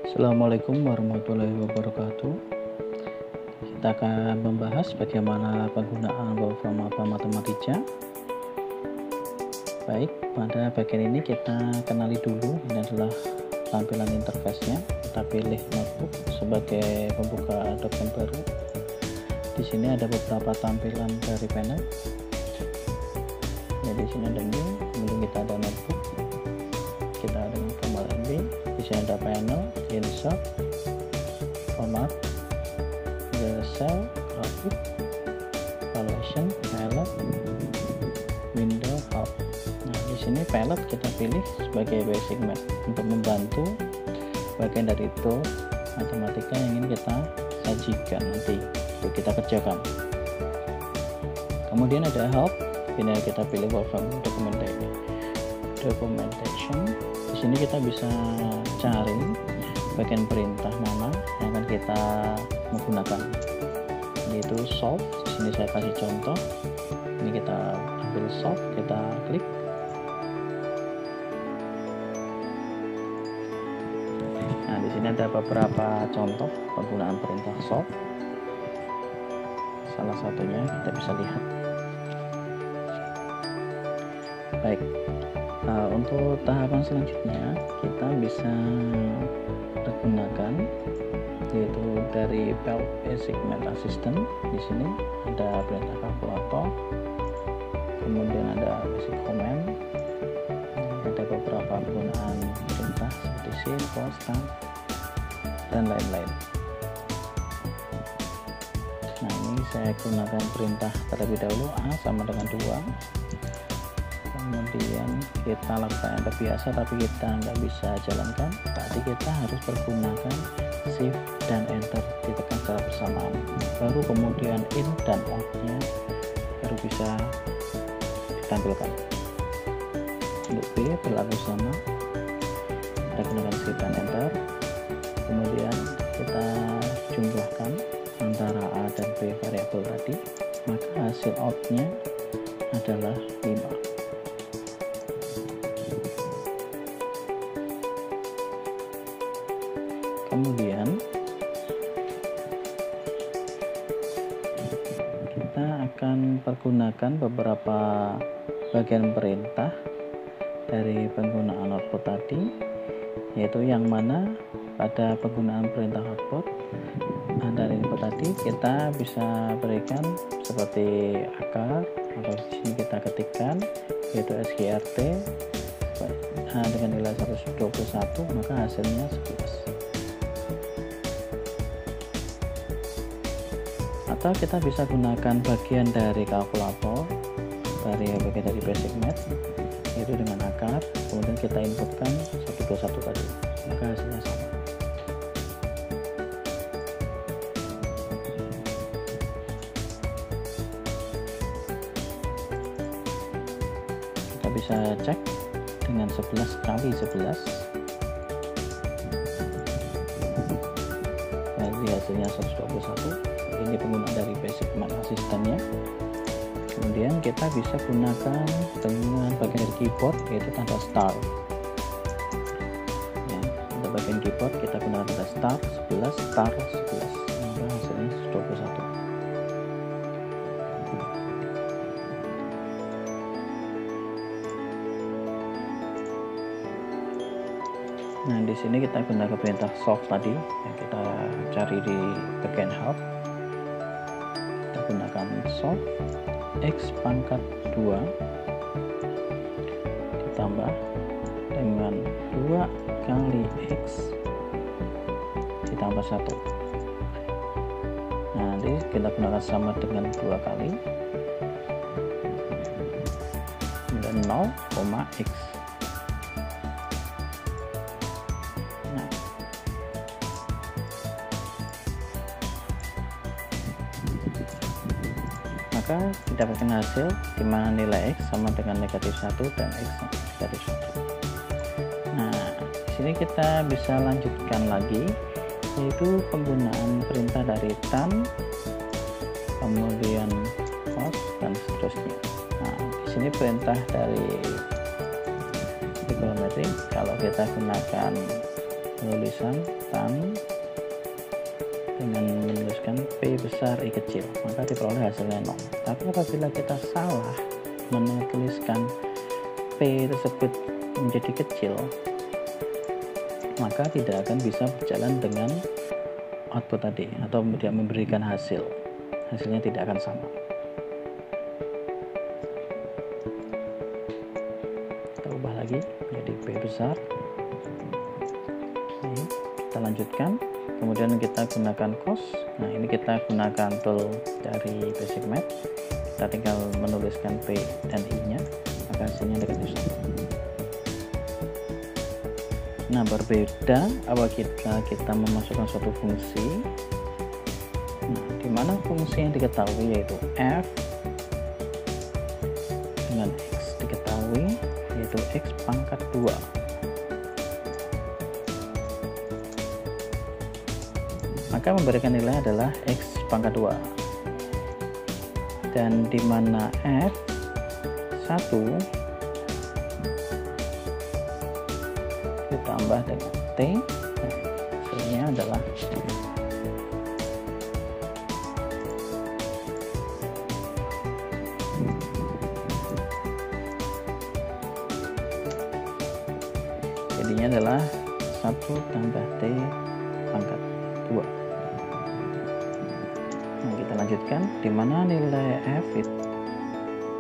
Assalamualaikum warahmatullahi wabarakatuh. Kita akan membahas bagaimana penggunaan Wolfram Mapa Mathematica. Baik, pada bagian ini kita kenali dulu. Ini adalah tampilan interface-nya. Kita pilih notebook sebagai pembuka dokumen baru. Di sini ada beberapa tampilan dari panel. Ya, di sini ada new, kemudian kita ada notebook. Kita ada gambar MB. Di sini ada panel, insert, format, the cell, graphic, valuation, palette, window, help. Nah, di sini palette kita pilih sebagai basic map untuk membantu bagian dari itu matematika yang ingin kita sajikan nanti untuk kita kerjakan. Kemudian ada help, ini kita pilih Wolfram documentation. Di sini kita bisa cari bagian perintah mana yang akan kita menggunakan, yaitu solve. Di sini saya kasih contoh. Ini kita ambil solve, kita klik. Nah, di sini ada beberapa contoh penggunaan perintah solve. Salah satunya kita bisa lihat. Baik. Untuk tahapan selanjutnya kita bisa gunakan yaitu dari basic math assistant. Di sini ada perintah kalkulator, kemudian ada basic command, ada beberapa penggunaan perintah seperti shift, constant, dan lain-lain. Nah, ini saya gunakan perintah terlebih dahulu A sama dengan 2. Kemudian kita lakukan enter biasa, tapi kita nggak bisa jalankan, berarti kita harus menggunakan shift dan enter ditekan secara bersamaan, baru kemudian in dan out nya baru bisa ditampilkan. Untuk B berlaku sama, kita gunakan shift dan enter, kemudian kita jumlahkan antara A dan B variabel tadi, maka hasil out nya adalah 5. Kemudian kita akan pergunakan beberapa bagian perintah dari penggunaan output tadi, yaitu yang mana pada penggunaan perintah output dari input tadi kita bisa berikan seperti akar, atau di sini kita ketikkan yaitu sgrt dengan nilai 121, maka hasilnya 11. Atau kita bisa gunakan bagian dari kalkulator, bagian dari basic math, yaitu dengan akar, kemudian kita inputkan 121 tadi, maka hasilnya sama. Kita bisa cek dengan 11 kali 11, jadi hasilnya 121. Ini penggunaan dari basic math assistant-nya. Kemudian kita bisa gunakan dengan bagian dari keyboard, yaitu tanda star. Ya, untuk bagian keyboard kita gunakan tanda star 11, star 11, maka hasilnya 21. Nah, di sini kita gunakan perintah solve tadi yang kita cari di bagian help. Gunakan solve x pangkat 2 ditambah dengan 2 kali x ditambah 1. Nah, nanti kita gunakan sama dengan 2 kali dan 0, x. Maka didapatkan hasil di mana nilai x sama dengan negatif 1 dan x negatif 1. Nah, di sini kita bisa lanjutkan lagi, yaitu penggunaan perintah dari tan, kemudian cos, dan seterusnya. Nah, di sini perintah dari trigonometri, kalau kita gunakan penulisan instan dengan menuliskan P besar I kecil, maka diperoleh hasilnya 0. Tapi apabila kita salah menuliskan P tersebut menjadi kecil, maka tidak akan bisa berjalan dengan output tadi, atau tidak memberikan hasilnya tidak akan sama. Kita ubah lagi menjadi P besar. Oke, kita lanjutkan. Kemudian kita gunakan cos. Nah, ini kita gunakan tool dari Basic Math. Kita tinggal menuliskan P dan I nya, maka hasilnya dengan instan. Nah, berbeda apabila kita memasukkan suatu fungsi, nah, di mana fungsi yang diketahui yaitu f dengan x diketahui yaitu x pangkat 2. Maka memberikan nilai adalah x pangkat 2, dan di mana f 1 ditambah dengan t, nah, hasilnya adalah jadinya adalah 1 tambah t pangkat 2. Nah, kita lanjutkan di mana nilai f itu.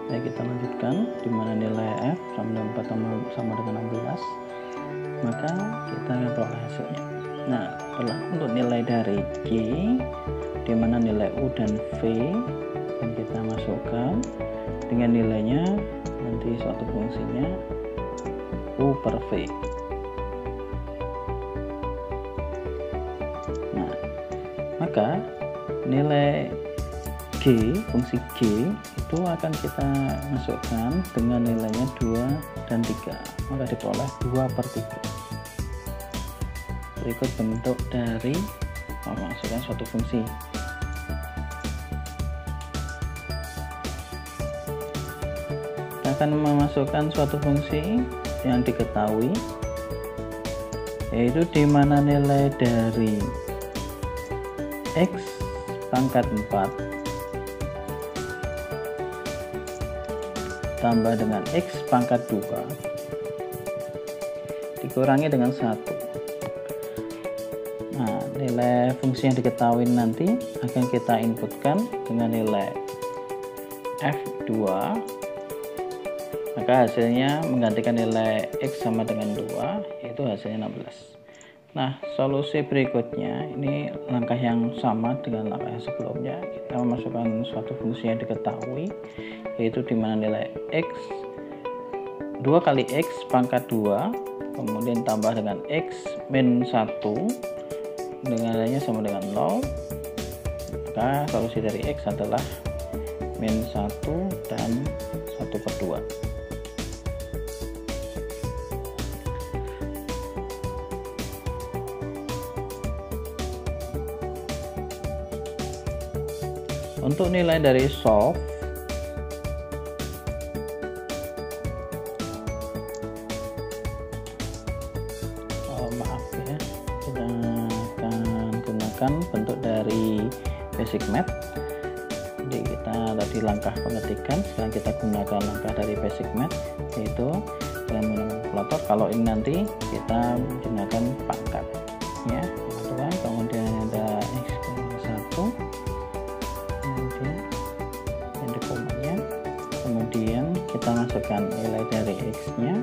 Nah, kita lanjutkan di mana nilai f sama dengan 16, maka kita akan peroleh hasilnya. Nah, untuk nilai dari G, di mana nilai U dan V yang kita masukkan dengan nilainya nanti suatu fungsinya U per V. Nah, maka nilai G, fungsi G itu akan kita masukkan dengan nilainya 2 dan 3, maka diperoleh 2/3. Berikut bentuk dari memasukkan suatu fungsi. Kita akan memasukkan suatu fungsi yang diketahui, yaitu di mana nilai dari x pangkat 4 tambah dengan x pangkat 2 dikurangi dengan 1. Nah, nilai fungsi yang diketahui nanti akan kita inputkan dengan nilai f2, maka hasilnya menggantikan nilai x sama dengan 2, yaitu hasilnya 16. Nah, solusi berikutnya ini langkah yang sama dengan langkah yang sebelumnya. Kita memasukkan suatu fungsi yang diketahui, yaitu di mana nilai x 2 kali x pangkat 2 kemudian tambah dengan x min 1 dengan nilainya sama dengan 0, maka solusi dari x adalah min 1 dan 1/2. Untuk nilai dari solve, maaf ya, kita akan gunakan bentuk dari Basic Math. Jadi kita tadi langkah pengetikan, sekarang kita gunakan langkah dari Basic Math, yaitu dengan menggunakan kalkulator. Kalau ini nanti kita menggunakan pangkat ya, kemudian ada x 1, kemudian kita masukkan nilai dari x nya,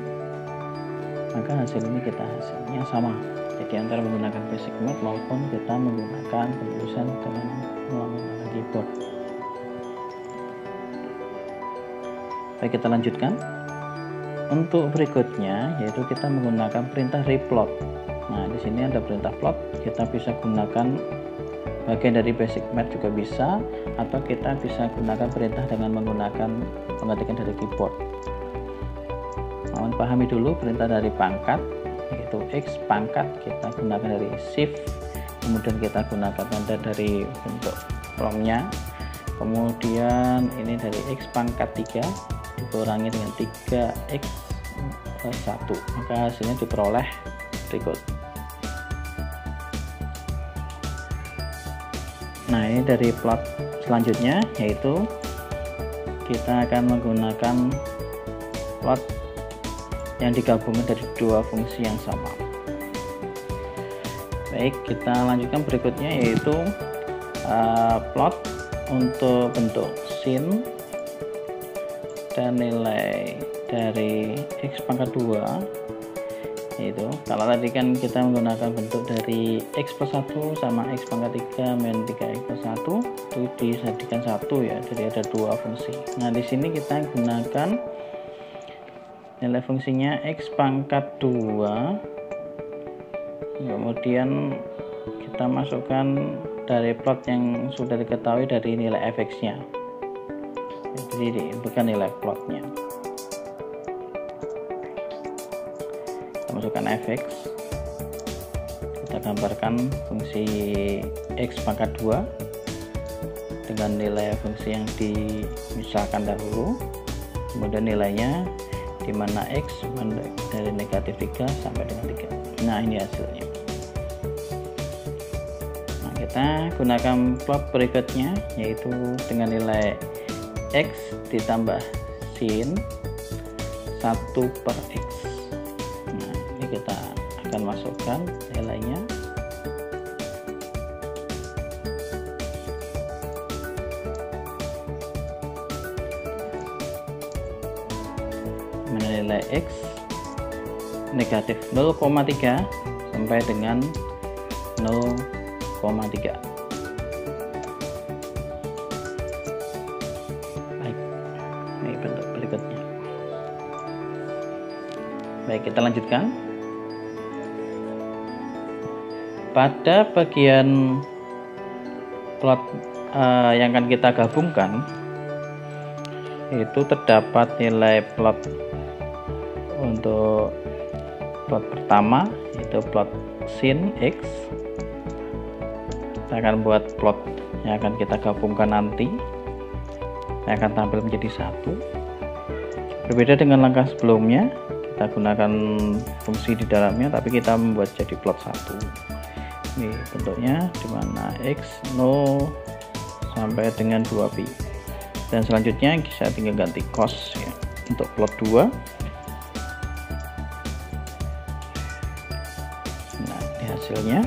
maka hasil ini hasilnya sama. Jadi antara menggunakan Basic Math maupun kita menggunakan penulisan dengan menggunakan keyboard. Baik, kita lanjutkan. Untuk berikutnya yaitu kita menggunakan perintah replot. Nah, di sini ada perintah plot, kita bisa gunakan bagian dari Basic Math juga bisa, atau kita bisa gunakan perintah dengan menggunakan pengetikan dari keyboard. Mohon pahami dulu perintah dari pangkat, yaitu x pangkat, kita gunakan dari shift, kemudian kita gunakan tanda dari bentuk romnya, kemudian ini dari x pangkat 3 dikurangi dengan 3x plus 1, maka hasilnya diperoleh berikut. Nah, ini dari plot selanjutnya, yaitu kita akan menggunakan plot yang digabungkan dari dua fungsi yang sama. Baik, kita lanjutkan berikutnya, yaitu plot untuk bentuk sin dan nilai dari x pangkat 2. Yaitu kalau tadi kan kita menggunakan bentuk dari x plus 1 sama x pangkat 3 min 3x plus 1 itu dijadikan 1 ya, jadi ada dua fungsi. Nah, di sini kita gunakan nilai fungsinya x pangkat 2, kemudian kita masukkan dari plot yang sudah diketahui dari nilai fx nya, jadi bukan nilai plotnya. Masukkan fx, kita gambarkan fungsi x pangkat 2 dengan nilai fungsi yang dimisahkan dahulu, kemudian nilainya dimana x dari negatif 3 sampai dengan 3. Nah, ini hasilnya. Nah, kita gunakan plot berikutnya, yaitu dengan nilai x ditambah sin 1 per x. Kita akan masukkan nilainya. Nilai x negatif 0,3 sampai dengan 0,3. Baik, ini bentuk berikutnya. Baik, kita lanjutkan. Pada bagian plot yang akan kita gabungkan, itu terdapat nilai plot untuk plot pertama, yaitu plot sin x. Kita akan buat plot yang akan kita gabungkan nanti, yang akan tampil menjadi satu. Berbeda dengan langkah sebelumnya, kita gunakan fungsi di dalamnya, tapi kita membuat jadi plot 1. Ini bentuknya dimana x 0 sampai dengan 2pi, dan selanjutnya kita tinggal ganti cos ya untuk plot 2. Nah, ini hasilnya.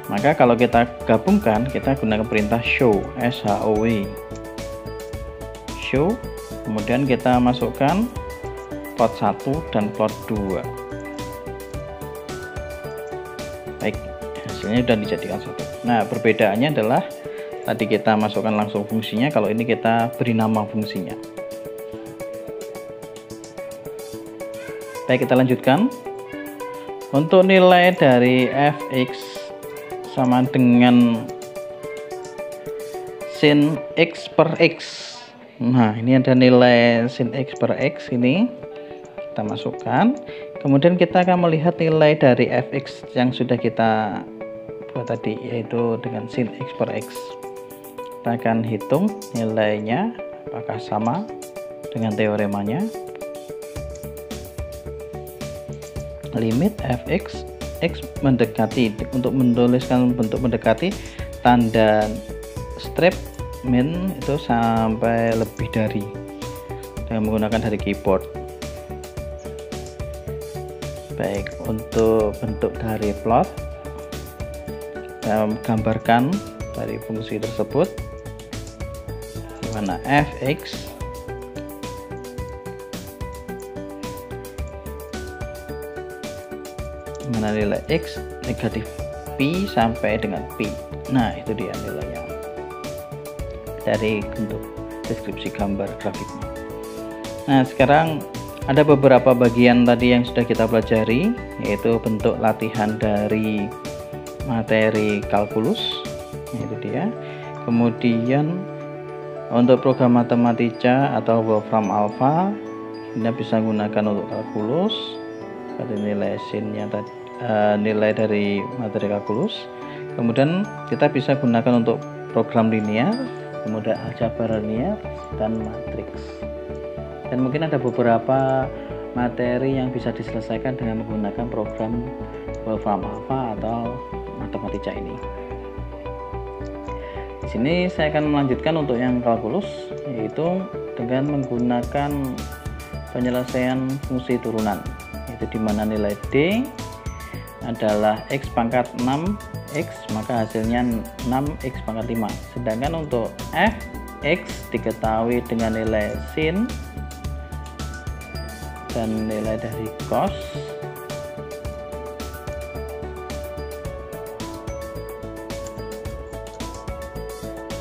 Maka kalau kita gabungkan, kita gunakan perintah show, show, show, kemudian kita masukkan plot 1 dan plot 2. Baik, hasilnya sudah dijadikan satu. Nah, perbedaannya adalah tadi kita masukkan langsung fungsinya, kalau ini kita beri nama fungsinya. Baik, kita lanjutkan. Untuk nilai dari fx sama dengan sin x per x. Nah, ini ada nilai sin x per x, ini kita masukkan. Kemudian kita akan melihat nilai dari fx yang sudah kita buat tadi, yaitu dengan sin x per x. Kita akan hitung nilainya apakah sama dengan teoremanya. Limit fx x mendekati, untuk menuliskan bentuk mendekati, tanda strip min itu sampai lebih dari, dengan menggunakan dari keyboard. Baik, untuk bentuk dari plot kita gambarkan dari fungsi tersebut, di mana fx mana nilai x negatif pi sampai dengan pi. Nah, itu dia nilainya dari bentuk deskripsi gambar grafiknya. Nah, sekarang ada beberapa bagian tadi yang sudah kita pelajari, yaitu bentuk latihan dari materi kalkulus, itu dia. Kemudian untuk program matematika atau Wolfram Alpha, kita bisa gunakan untuk kalkulus, pada nilai sinnya tadi, nilai dari materi kalkulus. Kemudian kita bisa gunakan untuk program linear, kemudian aljabar linear dan matriks. Dan mungkin ada beberapa materi yang bisa diselesaikan dengan menggunakan program Wolfram Alpha atau matematika ini. Di sini saya akan melanjutkan untuk yang kalkulus, yaitu dengan menggunakan penyelesaian fungsi turunan, yaitu dimana nilai D adalah X pangkat 6X, maka hasilnya 6X pangkat 5. Sedangkan untuk F, X diketahui dengan nilai sin dan nilai dari cos.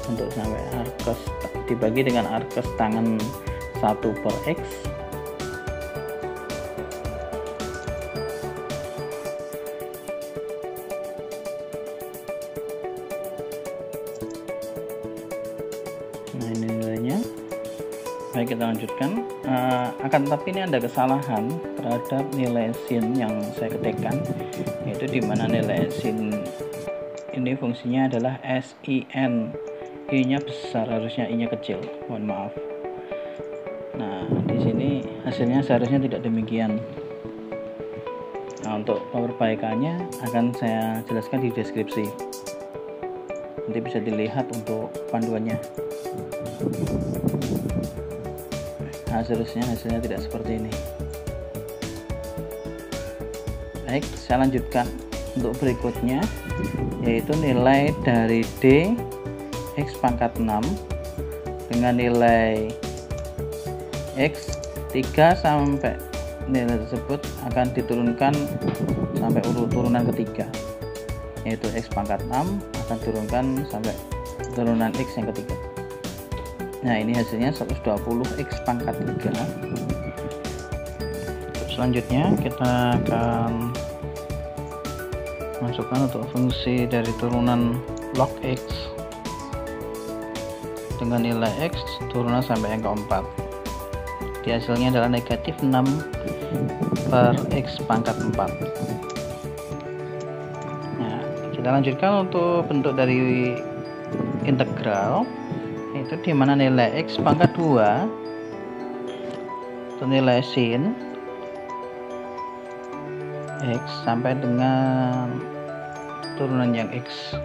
Untuk sampai arkes dibagi dengan arkes tangan 1/X. Nah, ini nilainya. Baik, kita lanjutkan. Akan tetapi ini ada kesalahan terhadap nilai sin yang saya ketikkan, yaitu dimana nilai sin ini fungsinya adalah sin. I-nya besar, harusnya I-nya kecil. Mohon maaf. Nah, di sini hasilnya seharusnya tidak demikian. Nah, untuk perbaikannya akan saya jelaskan di deskripsi. Nanti bisa dilihat untuk panduannya. Nah, hasilnya tidak seperti ini. Baik, saya lanjutkan untuk berikutnya, yaitu nilai dari D X pangkat 6 dengan nilai X 3 sampai nilai tersebut akan diturunkan sampai turunan ketiga, yaitu X pangkat 6 akan turunkan sampai turunan X yang ketiga. Nah, ini hasilnya 120 X pangkat 3. Selanjutnya kita akan masukkan untuk fungsi dari turunan log X dengan nilai X turunan sampai yang keempat. Di hasilnya adalah negatif 6/X pangkat 4. Nah, kita lanjutkan untuk bentuk dari integral, yaitu dimana nilai X pangkat 2 atau nilai sin X sampai dengan turunan yang X,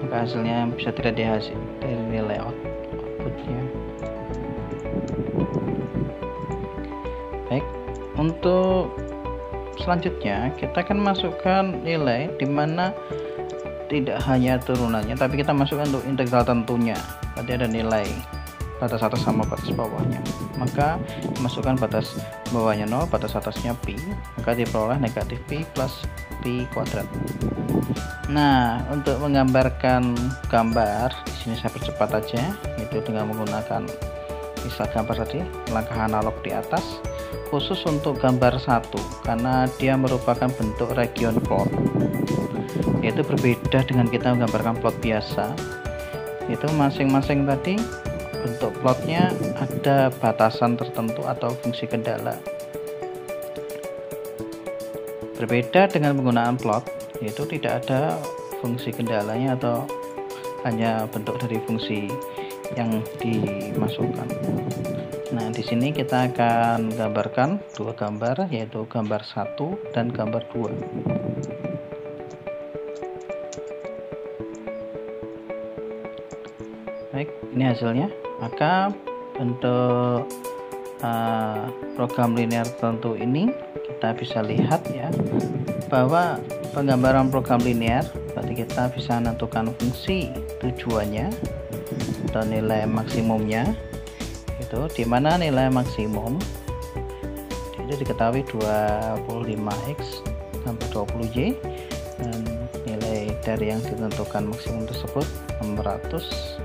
maka hasilnya bisa tidak dihasil dari nilai outputnya. Baik, untuk selanjutnya kita akan masukkan nilai dimana tidak hanya turunannya, tapi kita masukkan untuk integral tentunya. Tadi ada nilai batas atas sama batas bawahnya, maka masukkan batas bawahnya 0, batas atasnya pi, maka diperoleh negatif pi plus pi kuadrat. Nah, untuk menggambarkan gambar, di sini saya percepat aja, yaitu dengan menggunakan misal gambar tadi, langkah analog di atas, khusus untuk gambar 1, karena dia merupakan bentuk region plot, yaitu berbeda dengan kita menggambarkan plot biasa. Itu masing-masing tadi bentuk plotnya ada batasan tertentu atau fungsi kendala. Berbeda dengan penggunaan plot, yaitu tidak ada fungsi kendalanya atau hanya bentuk dari fungsi yang dimasukkan. Nah, di sini kita akan gambarkan dua gambar, yaitu gambar 1 dan gambar 2. Baik, ini hasilnya. Maka bentuk program linear tertentu ini kita bisa lihat ya, bahwa penggambaran program linear berarti kita bisa menentukan fungsi tujuannya atau nilai maksimumnya, itu dimana nilai maksimum itu diketahui 25x sampai 20y, dan nilai dari yang ditentukan maksimum tersebut 600,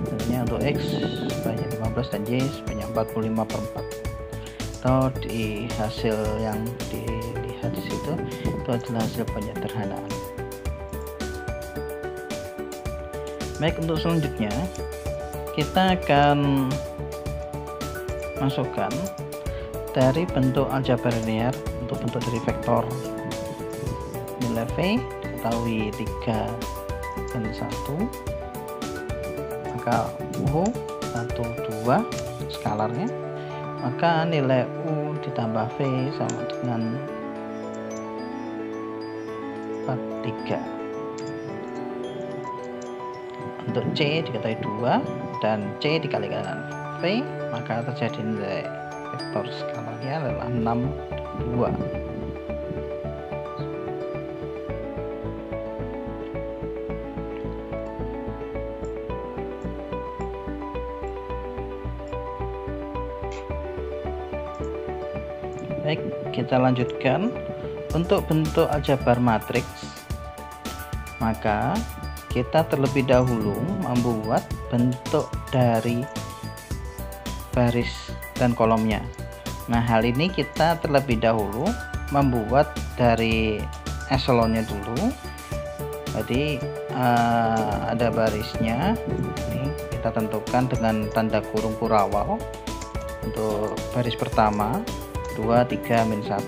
tentunya untuk x sebanyak 15 dan y sebanyak 45/4. Atau di hasil yang dilihat di situ itu adalah hasil penyederhanaan. Baik, untuk selanjutnya kita akan masukkan dari bentuk aljabar linear untuk bentuk dari vektor nilai v diketahui 3 dan 1, maka u 1 2 skalarnya, maka nilai u ditambah v sama dengan 43. Untuk C diketahui 2 dan C dikalikan dengan V, maka terjadi nilai vektor skalarnya adalah 6, 2. Baik, kita lanjutkan. Untuk bentuk aljabar matriks, maka kita terlebih dahulu membuat bentuk dari baris dan kolomnya. Nah, hal ini kita terlebih dahulu membuat dari eselonnya dulu. Jadi ada barisnya. Ini kita tentukan dengan tanda kurung kurawal. Untuk baris pertama 2, 3, min 1,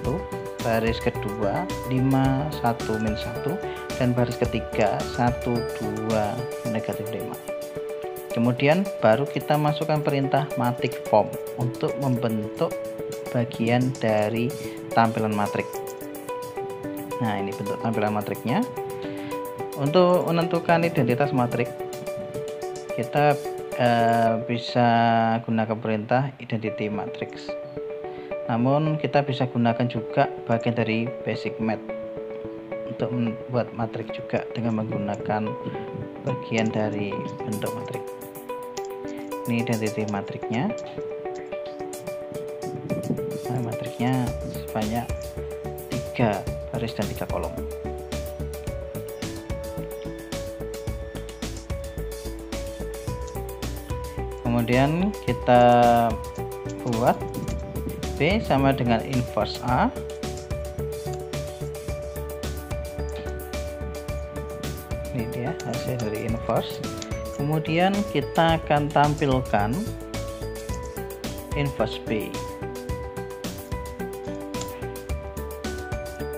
baris kedua 5, 1, min 1, dan baris ketiga 1, 2, negatif 5. Kemudian baru kita masukkan perintah matik form untuk membentuk bagian dari tampilan matrik. Nah, ini bentuk tampilan matriknya. Untuk menentukan identitas matrik, kita bisa gunakan perintah identity matrix. Namun kita bisa gunakan juga bagian dari basic math untuk membuat matrik juga dengan menggunakan bagian dari bentuk matrik. Ini identity matriknya. Nah, matriknya sebanyak 3 baris dan 3 kolom. Kemudian kita buat B sama dengan inverse A. Ini dia hasil dari inverse. Kemudian kita akan tampilkan inverse B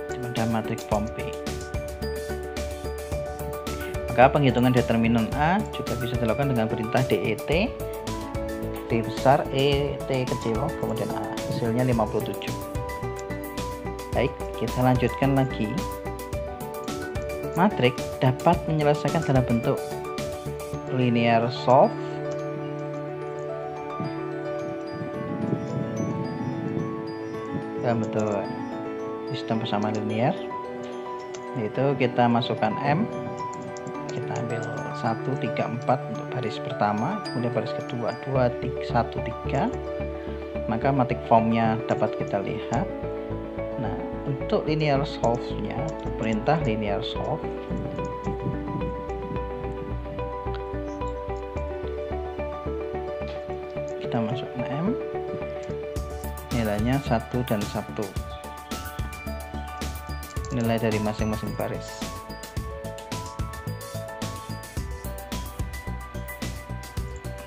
pada matrik form B. Maka penghitungan determinan A juga bisa dilakukan dengan perintah DET, D besar, ET kecil, kemudian A. Hasilnya 57. Baik, kita lanjutkan lagi. Matrik dapat menyelesaikan dalam bentuk linear solve, dalam bentuk sistem persamaan linear, yaitu kita masukkan M, kita ambil 1, 3, 4 untuk baris pertama, kemudian baris kedua 2, 1, 3, maka matik formnya dapat kita lihat. Nah, untuk linear solve nya perintah linear solve, kita masukkan M, nilainya 1 dan 1, nilai dari masing-masing baris.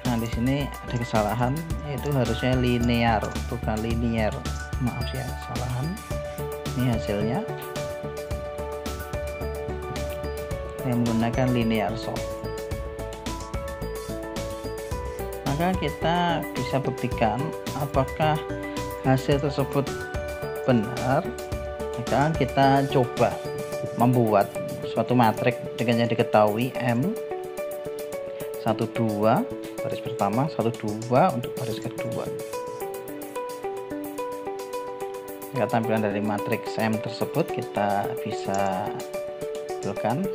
Nah, di sini ada kesalahan, yaitu harusnya linear bukan linear. Maaf ya, kesalahan. Ini hasilnya yang menggunakan linear solve. Maka kita bisa buktikan apakah hasil tersebut benar. Maka kita coba membuat suatu matrik dengan yang diketahui M 1, 2 baris pertama, 1, 2 untuk baris kedua. Jika tampilan dari matriks M tersebut kita bisa tampilkan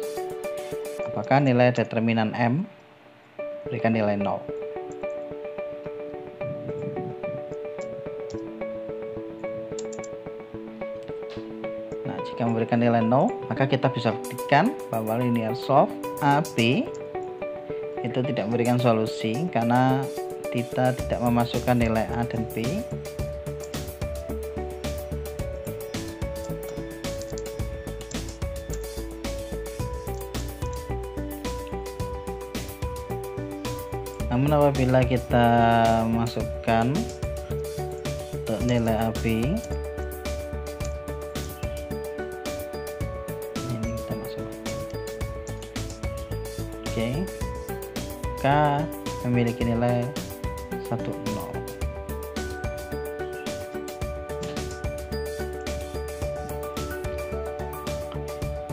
apakah nilai determinan M berikan nilai 0. Nah, jika memberikan nilai 0, maka kita bisa buktikan bahwa linear solve AB itu tidak memberikan solusi karena kita tidak memasukkan nilai A dan B. Namun apabila kita masukkan untuk nilai AB, ini kita masukkan, oke, maka memiliki nilai 1, 0.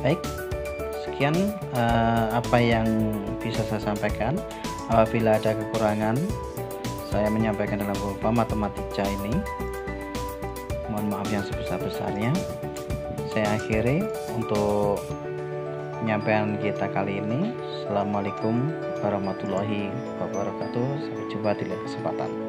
Baik, demikian apa yang bisa saya sampaikan. Apabila ada kekurangan saya menyampaikan dalam berupa matematika ini, mohon maaf yang sebesar-besarnya. Saya akhiri untuk penyampaian kita kali ini. Assalamualaikum warahmatullahi wabarakatuh. Sampai jumpa di lain kesempatan.